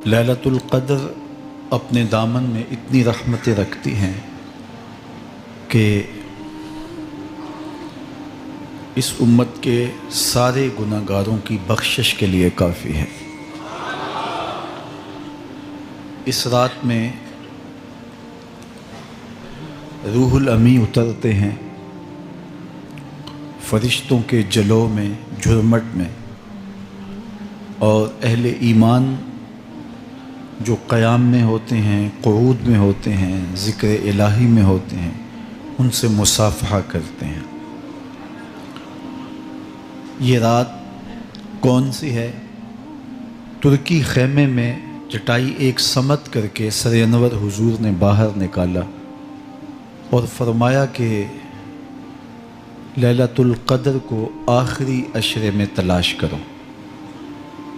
لیلۃ القدر اپنے دامن میں اتنی رحمتیں رکھتی ہیں کہ اس امت کے سارے گناہ گاروں کی بخشش کے لیے کافی ہے۔ اس رات میں روح الامی اترتے ہیں فرشتوں کے جلو میں، جھرمٹ میں، اور اہل ایمان جو قیام میں ہوتے ہیں، قعود میں ہوتے ہیں، ذکر الہی میں ہوتے ہیں، ان سے مصافحہ کرتے ہیں۔ یہ رات کون سی ہے؟ ترکی خیمے میں چٹائی ایک سمت کر کے سر انور حضور نے باہر نکالا اور فرمایا کہ لیلۃ القدر کو آخری عشرے میں تلاش کرو۔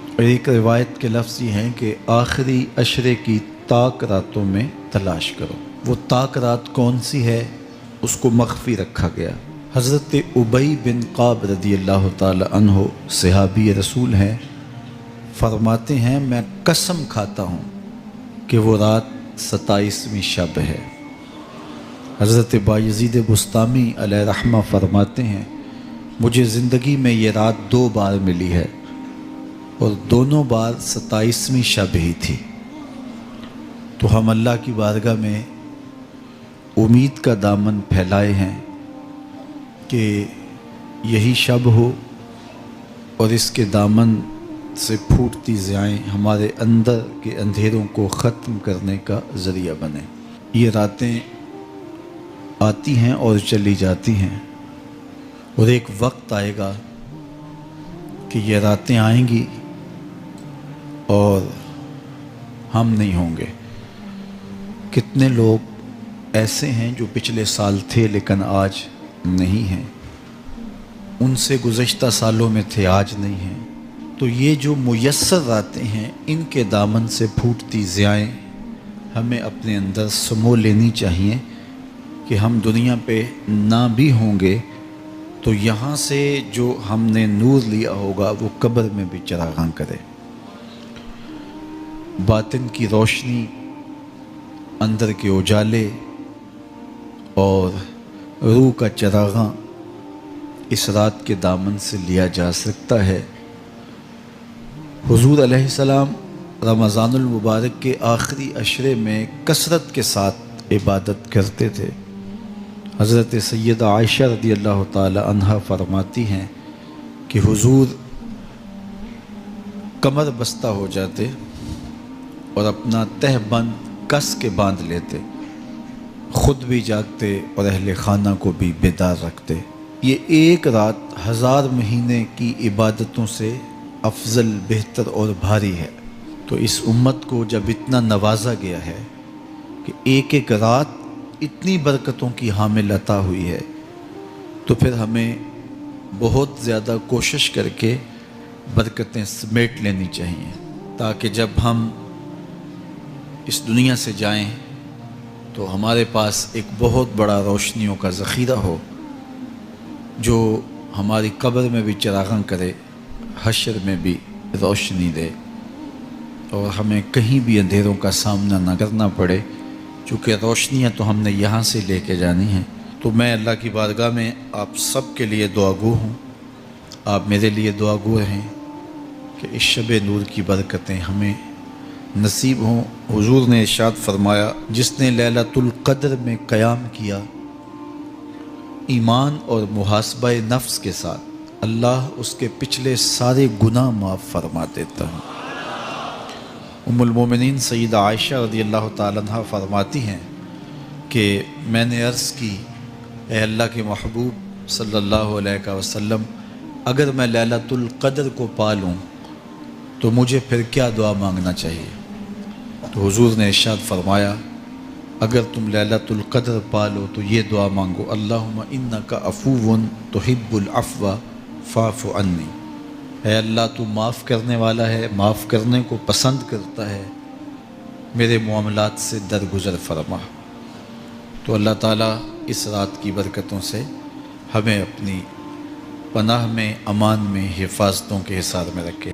اور ایک روایت کے لفظ یہ ہیں کہ آخری عشرے کی تاک راتوں میں تلاش کرو۔ وہ تاک رات کون سی ہے؟ اس کو مخفی رکھا گیا۔ حضرت ابی بن قعب رضی اللہ تعالی عنہ صحابی رسول ہیں، فرماتے ہیں میں قسم کھاتا ہوں کہ وہ رات 27ویں شب ہے۔ حضرت بایزید بسطامی علیہ رحمہ فرماتے ہیں مجھے زندگی میں یہ رات 2 بار ملی ہے اور دونوں بار 27ویں شب ہی تھی۔ تو ہم اللہ کی بارگاہ میں امید کا دامن پھیلائے ہیں کہ یہی شب ہو اور اس کے دامن سے پھوٹتی ضیائیں ہمارے اندر کے اندھیروں کو ختم کرنے کا ذریعہ بنے۔ یہ راتیں آتی ہیں اور چلی جاتی ہیں، اور ایک وقت آئے گا کہ یہ راتیں آئیں گی اور ہم نہیں ہوں گے۔ کتنے لوگ ایسے ہیں جو پچھلے سال تھے لیکن آج نہیں ہیں، ان سے گزشتہ سالوں میں تھے آج نہیں ہیں۔ تو یہ جو میسر راتیں ہیں ان کے دامن سے پھوٹتی ضیائیں ہمیں اپنے اندر سمو لینی چاہیے کہ ہم دنیا پہ نہ بھی ہوں گے تو یہاں سے جو ہم نے نور لیا ہوگا وہ قبر میں بھی چراغاں کرے۔ باطن کی روشنی، اندر کے اجالے اور روح کا چراغاں اس رات کے دامن سے لیا جا سکتا ہے۔ حضور علیہ السلام رمضان المبارک کے آخری عشرے میں کثرت کے ساتھ عبادت کرتے تھے۔ حضرت سیدہ عائشہ رضی اللہ تعالی عنہا فرماتی ہیں کہ حضور کمر بستہ ہو جاتے اور اپنا تہ بند کس کے باندھ لیتے، خود بھی جاگتے اور اہل خانہ کو بھی بیدار رکھتے۔ یہ ایک رات 1000 مہینے کی عبادتوں سے افضل، بہتر اور بھاری ہے۔ تو اس امت کو جب اتنا نوازا گیا ہے کہ ایک ایک رات اتنی برکتوں کی حامل عطا ہوئی ہے، تو پھر ہمیں بہت زیادہ کوشش کر کے برکتیں سمیٹ لینی چاہیے تاکہ جب ہم اس دنیا سے جائیں تو ہمارے پاس ایک بہت بڑا روشنیوں کا ذخیرہ ہو جو ہماری قبر میں بھی چراغاں کرے، حشر میں بھی روشنی دے، اور ہمیں کہیں بھی اندھیروں کا سامنا نہ کرنا پڑے، چونکہ روشنیاں تو ہم نے یہاں سے لے کے جانی ہیں۔ تو میں اللہ کی بارگاہ میں آپ سب کے لیے دعا گو ہوں، آپ میرے لیے دعا گو رہیں کہ اس شب نور کی برکتیں ہمیں نصیب ہوں۔ حضور نے ارشاد فرمایا جس نے لیلۃ القدر میں قیام کیا ایمان اور محاسبہ نفس کے ساتھ، اللہ اس کے پچھلے سارے گناہ معاف فرما دیتا ہے۔ ام المومنین سیدہ عائشہ رضی اللہ تعالیٰ عنہ فرماتی ہیں کہ میں نے عرض کی اے اللہ کے محبوب صلی اللہ علیہ وسلم، اگر میں لیلۃ القدر کو پا لوں تو مجھے پھر کیا دعا مانگنا چاہیے؟ تو حضور نے ارشاد فرمایا اگر تم لیلۃ القدر پا لو تو یہ دعا مانگو، اللہم انک عفو تحب العفو فاعف عنی، اے اللہ تو معاف کرنے والا ہے، معاف کرنے کو پسند کرتا ہے، میرے معاملات سے درگزر فرما۔ تو اللہ تعالیٰ اس رات کی برکتوں سے ہمیں اپنی پناہ میں، امان میں، حفاظتوں کے حصار میں رکھے۔